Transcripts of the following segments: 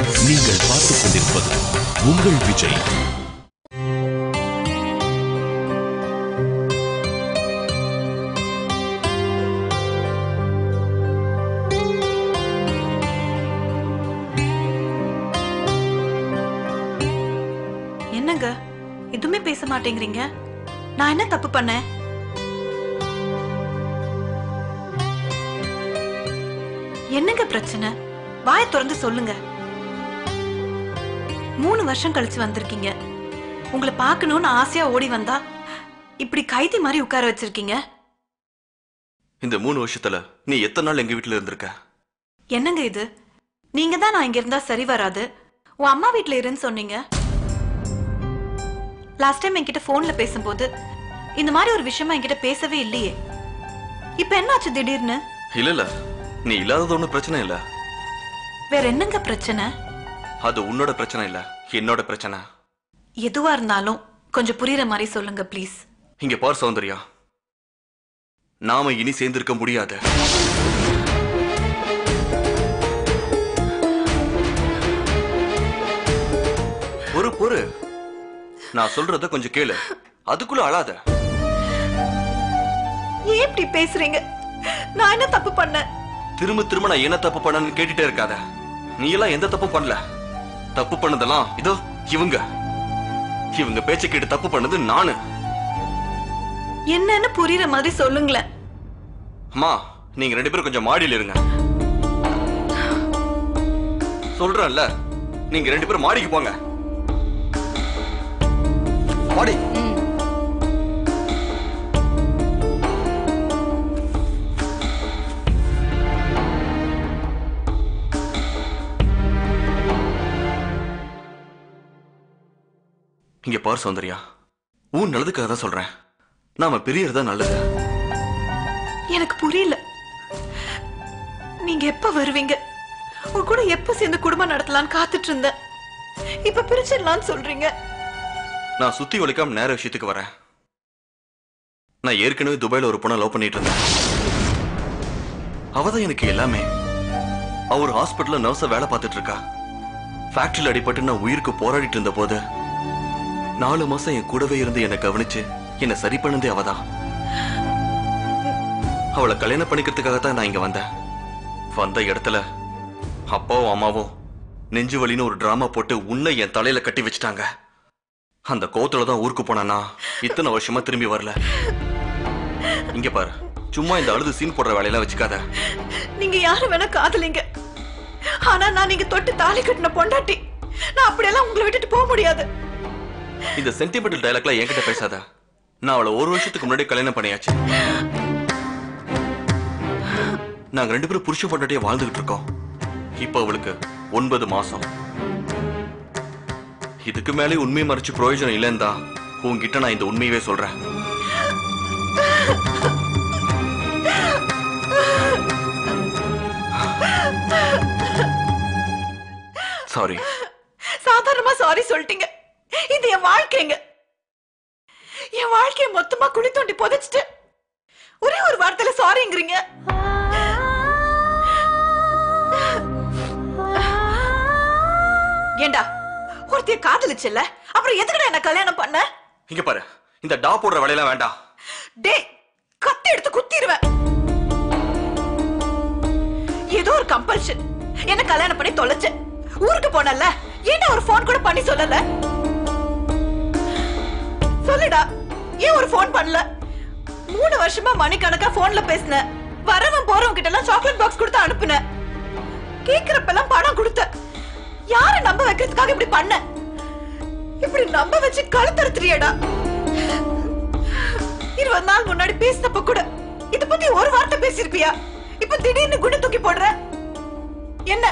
நீங்கள் பார்த்துக் கொண்டிருப்பது உங்கள் விஜய். என்னங்க எதுவுமே பேச மாட்டேங்கிறீங்க? நான் என்ன தப்பு பண்ணேன்? என்னங்க பிரச்சனை? வாயை திறந்து சொல்லுங்க. 3 வருஷம் கழிச்சு வந்திருக்கீங்க. உங்களை பார்க்கணும்னு ஆசையா ஓடி வந்தா இப்படி கைதி மாதிரி உட்கார வச்சிருக்கீங்க. இந்த 3 வருஷத்துல நீ எத்தனை நாள் எங்க வீட்டுல இருந்திருக்க? என்னங்க இது? நீங்க தான் நான் இங்க இருந்தா சரி வராது, உன் அம்மா வீட்டுல இருன்னு சொன்னீங்க. லாஸ்ட் டைம் என்கிட்ட போன்ல பேசும்போது இந்த மாதிரி ஒரு விஷயமா என்கிட்ட பேசவே இல்லையே. இப்ப என்னாச்சு திடீர்னு? இல்ல நீ இல்லாதது ஒண்ணு பிரச்சனை இல்ல. வேற என்னங்க பிரச்சனை? அது உன்னோட பிரச்சனை இல்ல, என்னோட பிரச்சனை. எதுவா இருந்தாலும் கொஞ்சம் புரியுற மாதிரி சொல்லுங்க ப்ளீஸ். இங்க பார் சௌந்தர்யா, நாம இனி சேர்ந்திருக்க முடியாது. பொறு நான் சொல்றத கொஞ்சம் கேளு, அதுக்குள்ள அழாத. ஏன் இப்படி பேசுறீங்க? நான் என்ன தப்பு பண்ணேன்? திரும்ப நான் என்ன தப்பு பண்ணனு கேட்டுட்டே இருக்காத. நீ எல்லாம் எந்த தப்பு பண்ணல. தப்பு பண்ணதெல்லாம் இதோ இவங்க பேச்ச கேட்டு தப்பு பண்ணது நானு. என்னன்னு புரியுற மாதிரி சொல்லுங்களேன். அம்மா, நீங்க 2 பேரும் கொஞ்சம் மாடியில் இருங்க. சொல்றேன்ல, நீங்க 2 பேரும் மாடிக்கு போங்க. மாடி. இங்க பார் சௌந்தர்யா, உன் நல்லதுக்காக தான் சொல்றேன். நாம பிரியறதா நல்லது. எனக்கு புரியல. நீங்க எப்ப வருவீங்க? உங்க கூட எப்ப சேர்ந்து குடும்பம் நடத்தலாம்னு காத்துட்டு இருந்தேன். இப்ப பிரிச்சிடலாம்னு சொல்றீங்க. நான் சுத்தி வளைக்காம நேர விஷயத்துக்கு வரேன். நான் ஏற்கனவே துபாயில ஒரு பொண்ணை லவ் பண்ணிட்டு இருந்தேன். அவதான் எனக்கு எல்லாமே. அவர் ஹாஸ்பிட்டல்ல நர்ஸா வேலை பார்த்துட்டு இருக்கா. ஃபேக்டரியில் அடிபட்டு நான் உயிருக்கு போராடிட்டு இருந்த போது 4 மாசம் என் கூடவே இருந்து என்னை கவனிச்சு என்னை சரி பண்ணதே அவதான். அவளை கல்யாணம் பண்ணிக்கிறதுக்காகத்தான் நான் இங்க வந்தேன். வந்த இடத்துல அப்பாவும் அம்மாவும் நெஞ்சு வலின்னு ஒரு டிராமா போட்டு உன்னை என் தலையில கட்டி வச்சுட்டாங்க. அந்த கோவத்துலதான் ஊருக்கு போனானா இத்தனை வருஷமா திரும்பி வரல. இங்க பாரு, சும்மா இந்த அழுது சீன் போடுற வேலையெல்லாம் வச்சுக்காத. நீங்க யாரு வேணா காதலிங்க, ஆனா நான் நீங்க தொட்டு தாலி கட்டின பொண்டாட்டி. நான் அப்படியெல்லாம் உங்களை விட்டுட்டு போக முடியாது. இந்த சென்டிமெண்டல் டயலாக்லாம் என்கிட்ட பேசாத. நான் அவளை 1 வருஷத்துக்கு முன்னாடி கல்யாணம் பண்ணியாச்சு. நாங்க 2 பேரும் புருஷ பொண்டாட்டியா வாழ்ந்துகிட்டு இருக்கோம். இப்ப அவளுக்கு 9 மாசம். இதுக்கு மேலே உண்மையை மறைச்சு பிரயோஜனம் இல்லைன்னு தான் உன்கிட்ட நான் இந்த உண்மையவே சொல்றேன். சாரி. சாதாரணமா சாரி சொல்லிட்டீங்க. இது என் வாழ்க்கைங்க. என் வாழ்க்கையை மொத்தமா குழி தோண்டி புதைச்சிட்டு ஒரே ஒரு வார்த்தையில சாரிங்கிறீங்க. ஏண்டா, ஒருத்தைய காதலிச்சல, அப்புறம் எதுக்குடா என்ன கல்யாணம் பண்ண? இங்க பாரு, இந்த டா போடுற வேலையெல்லாம் வேண்டாம். டேய், கத்தி எடுத்து குத்திடுவேன். ஏதோ ஒரு கம்பல்ஷன் என்ன கல்யாணம் பண்ணி தொலைச்ச. ஊருக்கு போனல, ஏன்டா ஒரு போன் கூட பண்ணி சொல்லல? சொல்லுடா, ஏன் ஒரு போன் பண்ணல? 3 வருஷமா மணிக்கணக்கா போன்ல பேசின. வரவன் போறவங்க கிட்ட எல்லாம் சாக்லேட் பாக்ஸ் கொடுத்து அனுப்புன. கேக்குறப்பெல்லாம் பணம் கொடுத்த. யார நம்ப வைக்கிறதுக்காக இப்படி பண்ண? இப்படி நம்ப வச்சு கழுத்தறுத்துறியடா. 20 நாள் முன்னாடி பேசினப்ப கூட இத பத்தி ஒரு வார்த்தை பேசிருப்பியா? இப்ப திடீர்னு குண்டு தூக்கி போடுற. என்ன,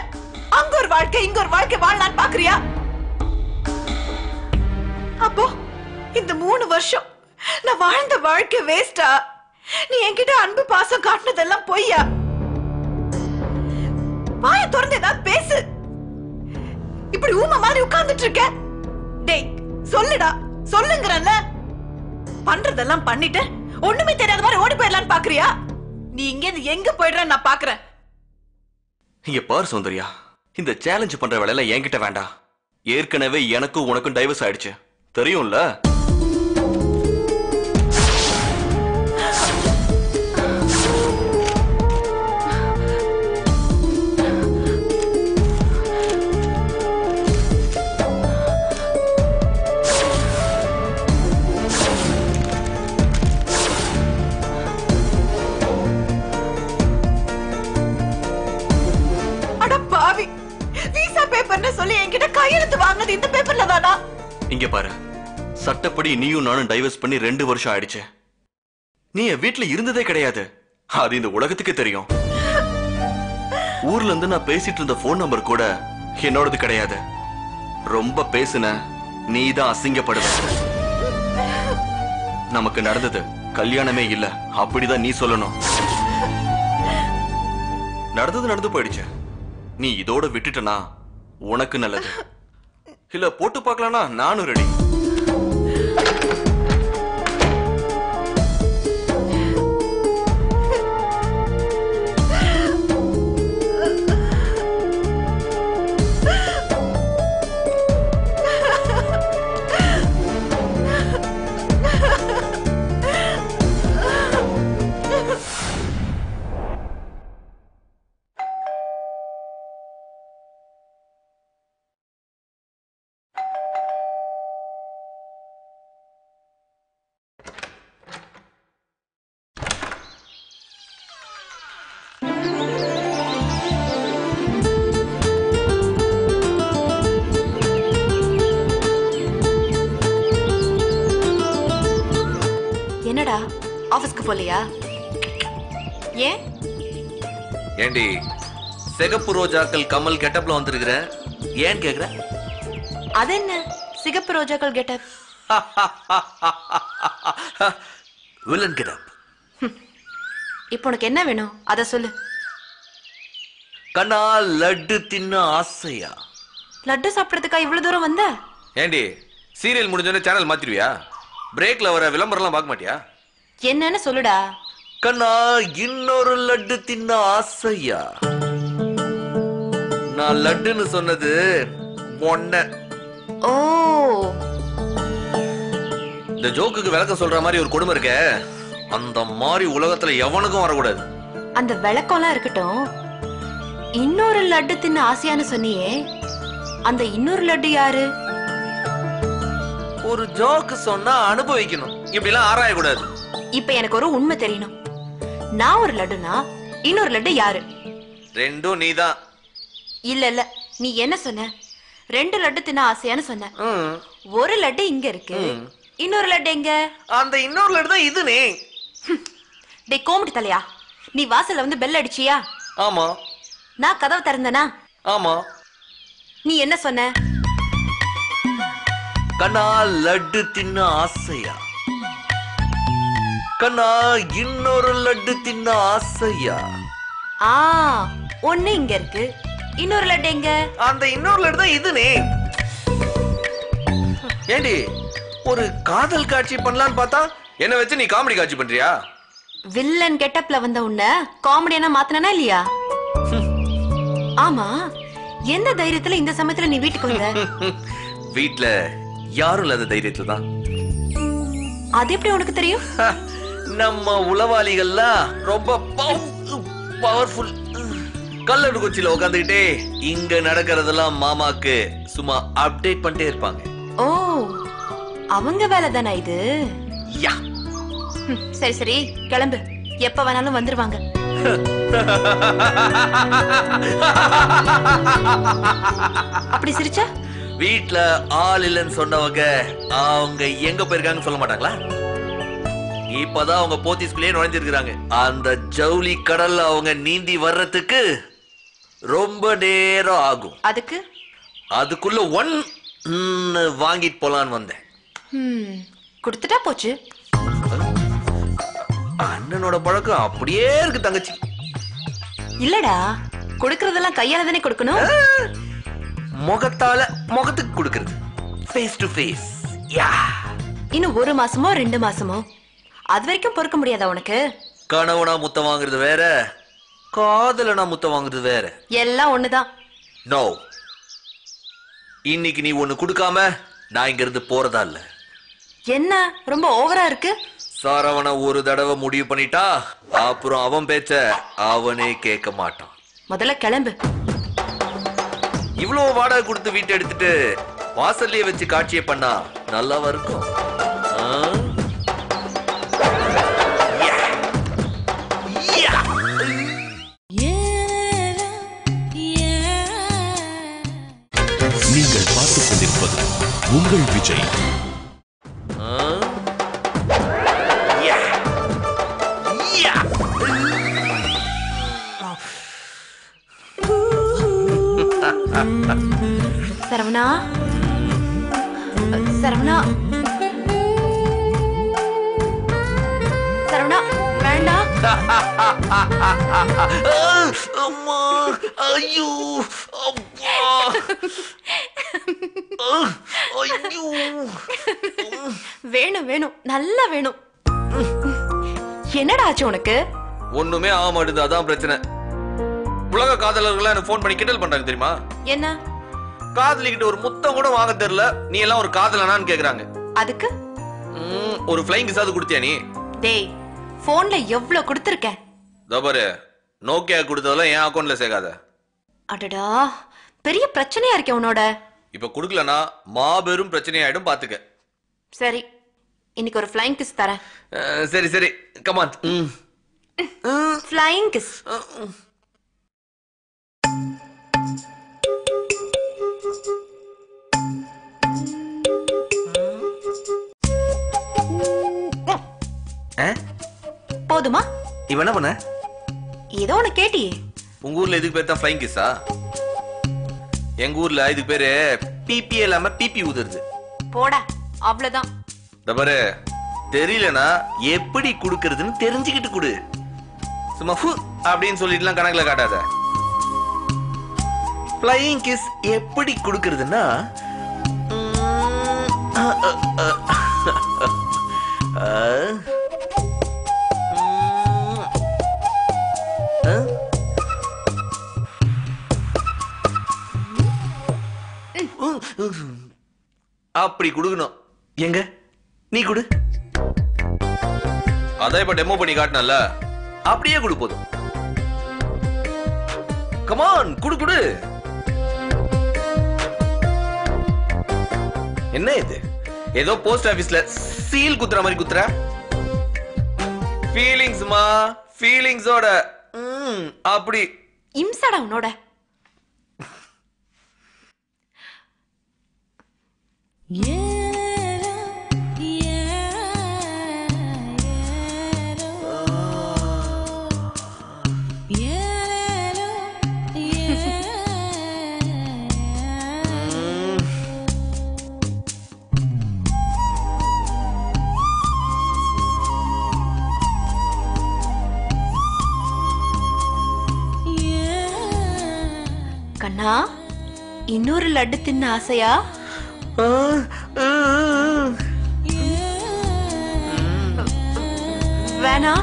அங்க ஒரு வாழ்க்கை இங்க ஒரு வாழ்க்கை வாழலான்னு பாக்குறியா? அப்போ இந்த 3 வருஷம் நான் வாழ்ந்த வாழ்க்கை வேஸ்டா? நீ என்கிட்ட அன்பு பாசம் காட்டினதெல்லாம் பொய்யா? வாய திறந்து ஏதாவது பேசு. இப்படி ஊமை மாதிரி உட்கார்ந்துட்டு இருக்க. டேய், சொல்லுடா, சொல்லுங்கறல்ல. பண்றதெல்லாம் பண்ணிட்டு ஒண்ணுமே தெரியாத மாதிரி ஓடி போயிடலான்னு பாக்குறியா? நீ இங்க எங்க போயிடுற நான் பாக்குறேன். இங்க பாரு சௌந்தர்யா, இந்த சேலஞ்ச் பண்ற வேலையில என்கிட்ட வேண்டாம். ஏற்கனவே எனக்கும் உனக்கும் டைவர்ஸ் ஆயிடுச்சு, தெரியும்ல? சொல்லி என்கிட்ட கையெழுத்து வாங்குனது இந்த பேப்பர்ல தானா? இங்க பாரு, சட்டப்படி நீயும் நானும் டைவர்ஸ் பண்ணி 2 வருஷம் ஆயிடுச்சு. நீ என் வீட்டுல இருந்ததே கிடையாது, அது இந்த உலகத்துக்கு தெரியும். ஊர்ல இருந்து நான் பேசிட்டு இருந்த போன் நம்பர் கூட என்னோடது கிடையாது. ரொம்ப பேசுன நீதான் அசிங்கப்படுவ. நமக்கு நடந்தது கல்யாணமே இல்ல, அப்படிதான் நீ சொல்லணும். நடந்தது நடந்து போயிடுச்சு. நீ இதோட விட்டுட்டனா உனக்கு நல்லது. இல்ல போட்டு பார்க்கலாம்னா நானும் ரெடி. என்னடா ஆபீஸ்க்கு போலையா? ஏன்? ஏண்டி சிகப்பு ரோஜாக்கள் கமல் கெட்டப்ல வந்திருக்கிற, ஏன் கேக்குற? அது என்ன சிகப்பு ரோஜாக்கள் கெட்டப்? Villain getup. இப்போ உனக்கு என்ன வேணும் அத சொல்லு. கண்ணா லட்டு தின்ன ஆசையா? லட்டு சாப்பிடுறதுக்கா இவ்வளவு தூரம் வந்த? ஏண்டி சீரியல் முடிஞ்சோடனே சேனல் மாத்திடுவியா? பிரேக்ல வர விளம்பரம்லாம் பார்க்க மாட்டியா? என்னன்னு சொல்லுடா. கண்ணா இன்னொரு லட்டு தின்ன ஆசையா? நான் லட்டுன்னு சொன்னது பொண்ண. ஓ, இந்த ஜோக்குக்கு விளக்கம் சொல்ற மாதிரி ஒரு கொடுமை இருக்க, அந்த மாதிரி உலகத்துல எவனுக்கும் வரக்கூடாது. அந்த விளக்கம்லாம் இருக்கட்டும், இன்னொரு லட்டு தின்ன ஆசையான்னு சொன்னியே, அந்த இன்னொரு லட்டு யாரு? ஒரு ஜோக்கு சொன்னா அனுபவிக்கணும், இப்படி எல்லாம் ஆராயக்கூடாது. இப்ப எனக்கு ஒரு உண்மை தெரியணும். நான் ஒரு லட்டுனா இன்னொரு லட்டு யாரு? ரெண்டும் நீதான். இல்ல இல்ல, நீ என்ன சொன்ன? 2 லட்டு தின்ன ஆசையான்னு சொன்ன. ஒரு லட்டு இங்க இருக்கு, இன்னொரு லட்டு எங்க? அந்த இன்னொரு லட்டு தான் இது. நீ டே கோமடி தலையா, நீ வாசல்ல வந்து பெல் அடிச்சியா? ஆமா. நான் கதவை திறந்தனா? ஆமா. நீ என்ன சொன்ன? கண்ணா லட்டு தின்ன ஆசையா? கண்ணா இன்னொரு லட்டு தின்ன ஆசையா? ஆ, ஒண்ணு இங்க இருக்கு, இன்னொரு லட்டு எங்க? அந்த இன்னொரு லட்டு தான் இது. நீ ஏண்டி ஒரு காதல் காட்சி பண்ணலான்னு பார்த்தா என்ன வச்சு நீ காமெடி காட்சி பண்றியா? வில்லன் கெட்டப்ல வந்த உன்ன காமெடியான மாத்தனா இல்லையா? ஆமா, எந்த தைரியத்துல இந்த சமயத்துல நீ வீட்டுக்கு வந்த? வீட்ல யாரும் இல்லாத தைரியத்துல தான். அது எப்படி உனக்கு தெரியும்? நம்ம உளவாளிகள்லாம் ரொம்ப பவர்ஃபுல். கல்லடு கொச்சியில உட்காந்துக்கிட்டே இங்க நடக்கிறதெல்லாம் மாமாக்கு சும்மா அப்டேட் பண்ணிட்டே இருப்பாங்க. ஓ, அவங்க வேலை தானா இது? யா. சரி சரி, கிளம்பு, எப்ப வேணாலும் வந்துருவாங்க. அப்படி சிரிச்சா? வீட்ல ஆள் இல்லைன்னு சொன்னவங்க அவங்க எங்க போயிருக்காங்கன்னு சொல்ல மாட்டாங்களா? இப்பதான் அவங்க போத்தீஸ்குள்ளே நுழைஞ்சிருக்காங்க. அந்த ஜவுளி கடல்ல அவங்க நீந்தி வர்றதுக்கு ரொம்ப நேரம் ஆகும். அதுக்குள்ள வாங்கிட்டு போலான்னு வந்தேன். கொடுத்துட்டா போச்சு. அண்ணனோட பழக்கம் அப்படியே இருக்கு தங்கச்சி. இல்லடா, கொடுக்கறதெல்லாம் கையால தானே கொடுக்கணும். முகத்தால முகத்துக்கு கொடுக்கிறது, ஃபேஸ் டு ஃபேஸ். யா. இன்னும் 1 மாசமோ 2 மாசமோ அது வரைக்கும் பொறுக்க முடியாதா உனக்கு? கணவனா முத்தம் வாங்குறது வேற, காதலனா முத்தம் வாங்குறது வேற. எல்லாம் ஒண்ணுதான். நோ, இன்னைக்கு நீ ஒண்ணு கொடுக்காம நான் இங்க இருந்து போறதா இல்ல. என்ன ரொம்ப ஓவரா இருக்கு? சரவண ஒரு தடவை முடிவு பண்ணிட்டா அப்புறம் அவன் பேச்ச அவனே கேட்க மாட்டான். முதல்ல கிளம்பு. இவ்வளவு வாடகை கொடுத்து வீட்டை எடுத்துட்டு வாசல்லையே வச்சு காட்சியை பண்ணா நல்லாவா இருக்கும்? நீங்கள் பார்த்துக் கொண்டிருப்பது உங்கள் விஜய். சரவணா, சரவணா, சரவணா, வேண்டாம். அம்மா, ஐயோ, அப்பா, ஐயோ. வேணும் வேணும், நல்லா வேணும். என்னடா ஆச்சு உனக்கு? ஒண்ணுமே ஆக மாட்டேது, அதான் பிரச்சனை. உலக காதலர்கள் எனக்கு போன் பண்ணி கிண்டல் பண்றாங்க தெரியுமா? என்ன? காதலிக்கிட்ட ஒரு முத்தம் கூட வாங்க தெரியல, நீ எல்லாம் ஒரு காதலனான்னு கேக்குறாங்க. அதுக்கு ஒரு ஃப்ளைங் கிஸ் அது கொடுத்தியா நீ? டேய், போன்ல எவ்வளவு கொடுத்திருக்க? தபாரு, நோக்கியா கொடுத்ததெல்லாம் என் அக்கௌண்ட்ல சேர்க்காத. அடடா, பெரிய பிரச்சனையா இருக்கே உன்னோட. இப்ப குடுக்கலனா மாபெரும் பிரச்சனையாயிடும், பாத்துக்க. சரி, இன்னைக்கு ஒரு ஃப்ளைங் கிஸ் தரேன். சரி சரி, கமான். Flying kiss. போதுமா? இவன் என்ன பண்ண? ஏதோ ஒண்ணு கேட்டியே. உங்க ஊர்ல இதுக்கு பேர் தான் ஃப்ளைங் கிஸ்ஸா? எங்க ஊர்ல இதுக்கு பேரு பிபி இல்லாம பிபி ஊதுறது. போடா, அவ்வளவுதான். தபாரு, தெரியலனா எப்படி குடுக்கறதுன்னு தெரிஞ்சுக்கிட்டு குடு. சும்மா ஃபு அப்படின்னு சொல்லிட்டுலாம் கணக்குல காட்டாத. ஃப்ளைங் கிஸ் எப்படி குடுக்கறதுன்னா அப்படி குடுக்கணும். எங்க நீ குடு. அதான் இப்ப டெமோ பண்ணி காட்டினல, அப்படியே குடு போதும். கமான், குடு குடு. என்ன இது? ஏதோ போஸ்ட் ஆபீஸ்ல சீல் குத்துற மாதிரி குத்துற. ஃபீலிங்ஸ்மா, ஃபீலிங்ஸோட. அப்படி இம்சடா உன்னோட. கண்ணா, இன்னொரு லட்டு தின்ன ஆசையா? வேணா,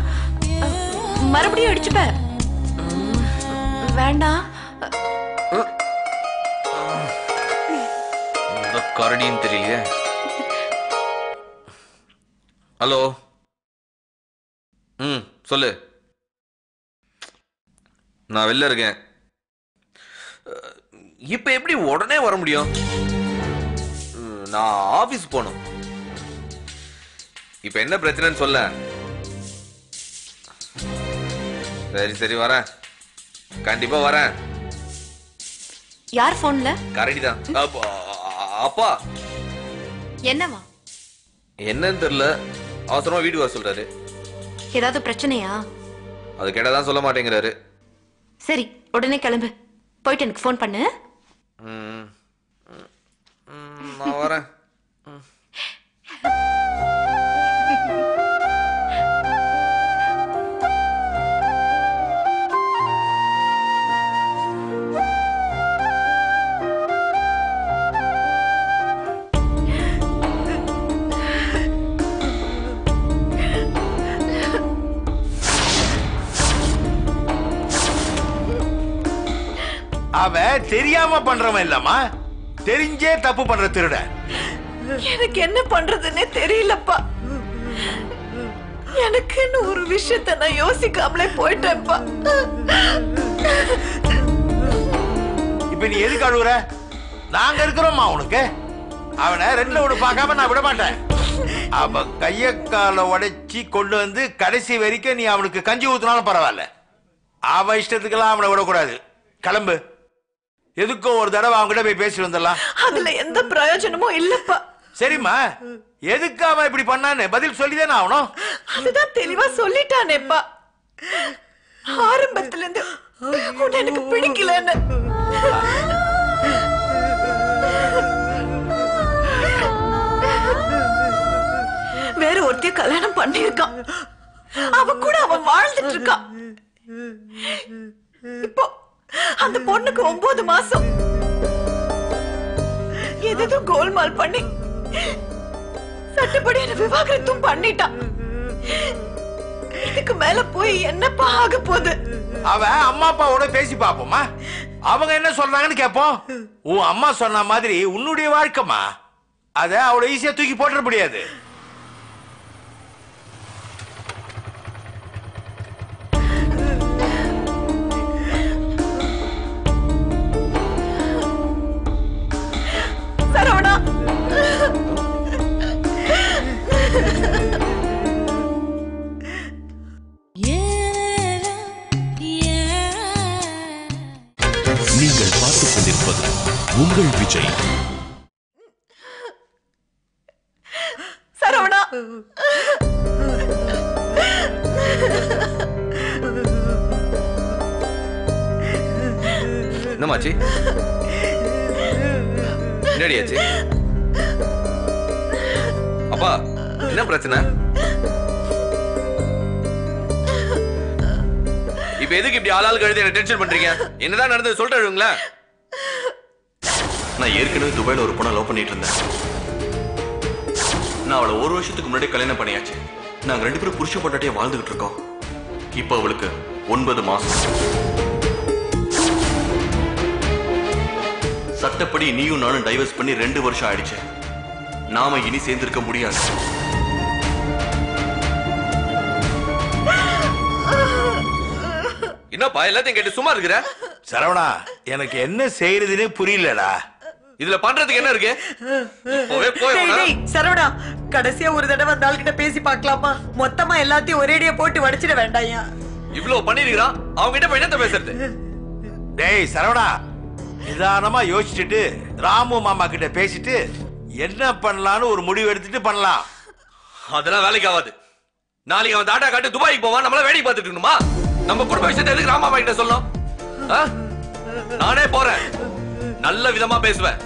மறுபடியும் அடிச்சுப்ப. வேண்டாம். கரடின்னு தெரியலையே. ஹலோ, சொல்லு. நான் வெளில இருக்கேன். இப்ப எப்படி உடனே வர முடியும்? நான் ஆபீஸ் போகணும். இப்ப என்ன பிரச்சனைன்னு சொல்ல. சரி சரி, வரேன், கண்டிப்பா வரேன். யார் போன்ல? கரடிதான். அப்பா. என்னவா? என்னன்னு தெரியல, அவசரமா வீட்டுக்கு வர சொல்றாரு. ஏதாவது பிரச்சனையா? அது கேட்டாதான் சொல்ல மாட்டேங்கிறாரு. சரி, உடனே கிளம்பு. போயிட்டு எனக்கு போன் பண்ணு. நான் வரேன். அவன் தெரியாம பண்றவன் இல்லம்மா, தெரிஞ்சே தப்பு பண்ற திருட. எனக்கு என்ன பண்றதுன்னே தெரியலப்பா. எனக்குன்னு ஒரு விஷயத்த நான் யோசிக்காமலே போயிட்டேன்ப்பா. இப்ப நீ எதுக்கு அழுகுற? நாங்க இருக்கிறோம்மா உனக்கு. அவனை ரெண்டுல ஒண்ணு பார்க்காம நான் விட மாட்டேன். அவன் கைய கால உடைச்சி கொண்டு வந்து கடைசி வரைக்கும் நீ அவனுக்கு கஞ்சி ஊத்துனாலும் பரவாயில்ல. அவன் இஷ்டத்துக்கெல்லாம் அவனை விடக்கூடாது. கிளம்பு. எதுக்கும் ஒரு தடவை அவன்கிட்ட போய் பேசி வந்துடலாம். அதுல எந்த பிரயோஜனமும் இல்லப்பா. சரிம்மா, எதுக்கு அவன் இப்படி பண்ணான்னு பதில் சொல்லிதானே ஆகணும். அதுதான் தெளிவா சொல்லிட்டானேப்பா. ஆரம்பத்துல இருந்து உன்னை எனக்கு பிடிக்கலன்னு. வேற ஒருத்தைய கல்யாணம் பண்ணிருக்கான். அவ கூட அவன் வாழ்ந்துட்டு இருக்கான். இப்போ அந்த பொண்ணுக்கு 9 மாசம். ஏதோ கோல்மால் பண்ணி சட்டப்படி என்ன விவாகரத்தும் பண்ணிட்டான். இதுக்கு மேல போய் என்னப்பா ஆக போகுது? அவன் அம்மா அப்பாவோட பேசி பாப்போமா, அவங்க என்ன சொல்றாங்கன்னு கேப்போம். உன் அம்மா சொன்ன மாதிரி உன்னுடைய வாழ்க்கைமா, அத அவளை ஈஸியா தூக்கி போட்டுற முடியாது. சரவணா, நீங்கள் பார்த்துக் கொண்டிருப்பது உங்கள் விஜய். சரவணா, என்னமாச்சு? என்னடியாச்சு? அப்பா, என்ன பிரச்சனை? இப்ப எதுக்கு இப்படி ஆளாளுக்கு எழுதி என்ன டென்ஷன் பண்றீங்க? என்னதான் நடந்தது சொல்லிட்டுங்களா? நான் ஏற்கனவே துபாயில ஒரு பொண்ணை லவ் பண்ணிட்டு இருந்தேன். நான் அவளை 1 வருஷத்துக்கு முன்னாடி கல்யாணம் பண்ணியாச்சு. நாங்க 2 பேரும் புருஷ பொண்டாட்டியா வாழ்ந்துகிட்டு இருக்கோம். இப்ப அவளுக்கு 9 மாசம். சட்டப்படி நீயும் நானும் டைவர்ஸ் பண்ணி 2 வருஷம் ஆயிடுச்சு. நாம இனி சேர்ந்திருக்க முடியாது. என்னப்பா எல்லாத்தையும் கேட்டு சும்மா இருக்கிற? சரவணா, எனக்கு என்ன செய்யறதுன்னே புரியலடா. இதுல பண்றதுக்கு என்ன இருக்கு? சரவணா, கடைசியா ஒரு தடவை அந்த ஆள்கிட்ட பேசி பார்க்கலாமா? மொத்தமா எல்லாத்தையும் ஒரேடியா போட்டு வடிச்சிட வேண்டாயா? இவ்வளவு பண்ணிருக்கான், அவங்க கிட்ட போய் என்னத்த பேசுறது? டேய் சரவணா, நிதானமா யோசிச்சுட்டு ராமு மாமா கிட்ட பேசிட்டு என்ன பண்ணலான்னு ஒரு முடிவு எடுத்துட்டு பண்ணலாம். அதெல்லாம் வேலைக்கு ஆகாது. நாளைக்கு அவன் டாடா காட்டு துபாய்க்கு போவான், நம்மள வேடிக்கை பார்த்துட்டு இருக்கணுமா? நம்ம குடும்ப விஷயத்தை எதுக்கு ராமாமா கிட்ட சொல்லணும்? நானே போறேன், நல்ல விதமா பேசுவேன்.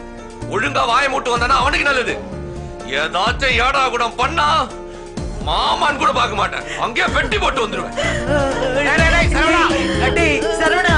ஒழுங்கா வாயை மூட்டு வந்தானா அவனுக்கு நல்லது. ஏதாச்சும் ஏடா கூட பண்ணா மாமான்னு கூட பார்க்க மாட்டேன், அங்கேயே வெட்டி போட்டு வந்துருவேன். சரவணா,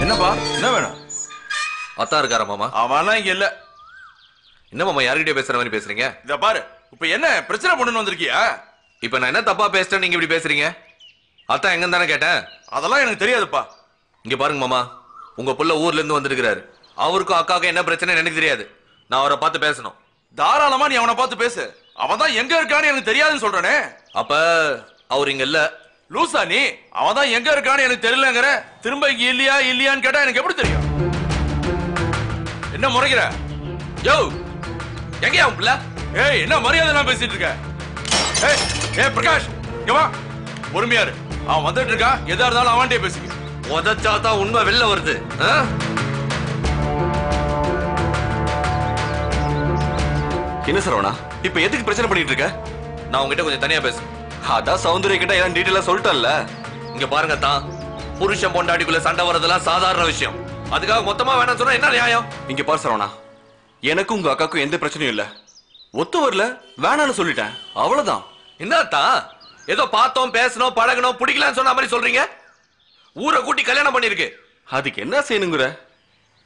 என்னப்பா, என்ன வேணும்? அத்தா இருக்காரா மாமா? அவன்லாம் இங்க இல்ல. என்ன மாமா யார்கிட்டயே பேசுற மாதிரி பேசுறீங்க? இத பாரு, இப்ப என்ன பிரச்சனை பண்ணணும் வந்திருக்கியா? இப்ப நான் என்ன தப்பா பேசிட்டேன் நீங்க இப்படி பேசுறீங்க? அத்தா எங்கன்னு தானே கேட்டேன். அதெல்லாம் எனக்கு தெரியாதுப்பா. இங்க பாருங்க மாமா, உங்க புள்ள ஊர்ல இருந்து வந்திருக்கிறாரு. அவருக்கும் அக்காவுக்கும் என்ன பிரச்சனை எனக்கு தெரியாது. நான் அவரை பார்த்து பேசணும். தாராளமா நீ அவனை பார்த்து பேசு. அவன் தான் எங்க இருக்கான்னு எனக்கு தெரியாதுன்னு சொல்றானே. அப்ப அவர் இங்க இல்ல. லூசா நீ? அவன் தான் எங்க இருக்கான்னு எனக்கு தெரியலங்கிற. திரும்ப இங்க இல்லையா இல்லையான்னு கேட்டா எனக்கு எப்படி தெரியும்? என்ன முறைக்கிற? யோ, எங்கயா உன் பிள்ளை? ஏய், என்ன மரியாதை எல்லாம் பேசிட்டு இருக்க? ஏய், ஏய் பிரகாஷ், இங்க வா. பொறுமையா இரு, அவன் வந்துட்டு இருக்கான். எதா இருந்தாலும் அவன்கிட்டயே பேசிக்க. உதச்சாதான் உண்மை வெளில வருது. என்ன சரவணா, இப்ப எதுக்கு பிரச்சனை பண்ணிட்டு இருக்க? நான் உங்ககிட்ட கொஞ்சம் தனியா பேசு. அதான் சௌந்தர்யா கிட்ட எல்லாம் டீட்டெயிலா சொல்லிட்டல்ல. இங்க பாருங்க தான், புருஷன் பொண்டாட்டிக்குள்ள சண்டை வர்றதெல்லாம் சாதாரண விஷயம். அதுக்காக மொத்தமா வேணாம் சொன்னா என்ன நியாயம்? இங்க பாரு சரவணா, எனக்கும் உங்க அக்காக்கும் எந்த பிரச்சனையும் இல்ல. ஒத்து வரல, வேணான்னு சொல்லிட்டேன், அவ்வளவுதான். என்னத்தான் ஏதோ பார்த்தோம் பேசணும் பழகணும் பிடிக்கலன்னு சொன்ன மாதிரி சொல்றீங்க? ஊரை கூட்டி கல்யாணம் பண்ணிருக்கு. அதுக்கு என்ன செய்யணுங்கிற?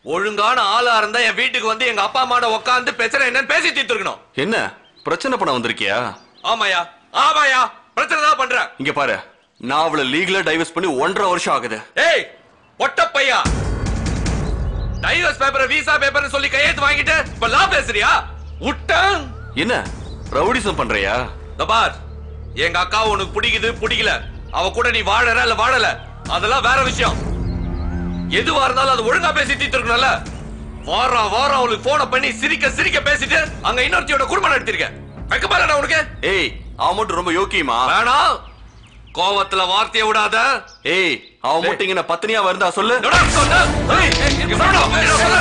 ஒழுங்கான ஆளா இருந்தா என் வீட்டுக்கு வந்து எங்க அப்பா அம்மாட உட்காந்து பிரச்சனை என்னன்னு பேசி தீர்த்துக்கணும். என்ன பிரச்சனை பண்ண வந்திருக்கியா? ஆமாயா ஆமாயா, பிரச்சனை தான் பண்ற. இங்க பாரு, நான் அவளை லீகலா டைவர்ஸ் பண்ணி 1.5 வருஷம் ஆகுது. ஏய் பொட்டப்பையா, டைவர்ஸ் பேப்பர் விசா பேப்பர்னு சொல்லி கையெழுத்து வாங்கிட்டு இப்ப லா பேசுறியா? உட்டன் என்ன ரவுடிசம் பண்றியா? பார், எங்க அக்கா உனக்கு பிடிக்குது பிடிக்கல, அவ கூட நீ வாழற இல்ல வாழல அதெல்லாம் வேற விஷயம். எதுவா இருந்தாலும் அது ஒழுங்கா பேசி தீர்த்துக்கணும்ல. வாரம் வாரம் அவளுக்கு போன பண்ணி சிரிக்க சிரிக்க பேசிட்டு அங்க இன்னொருத்தியோட குடும்பம் நடத்திருக்க. வெக்கப்பாடா உனக்கு? ஏய், அவன் மட்டும் ரொம்ப யோக்கியமா? வேணாம், கோவத்துல வார்த்தையை விடாத. ஏய், அவன் மட்டும் இங்க பத்தினியா வருதா சொல்லு. என்னடா சொன்ன? ஏய், இங்க சொல்லணும். என்ன சொல்ல?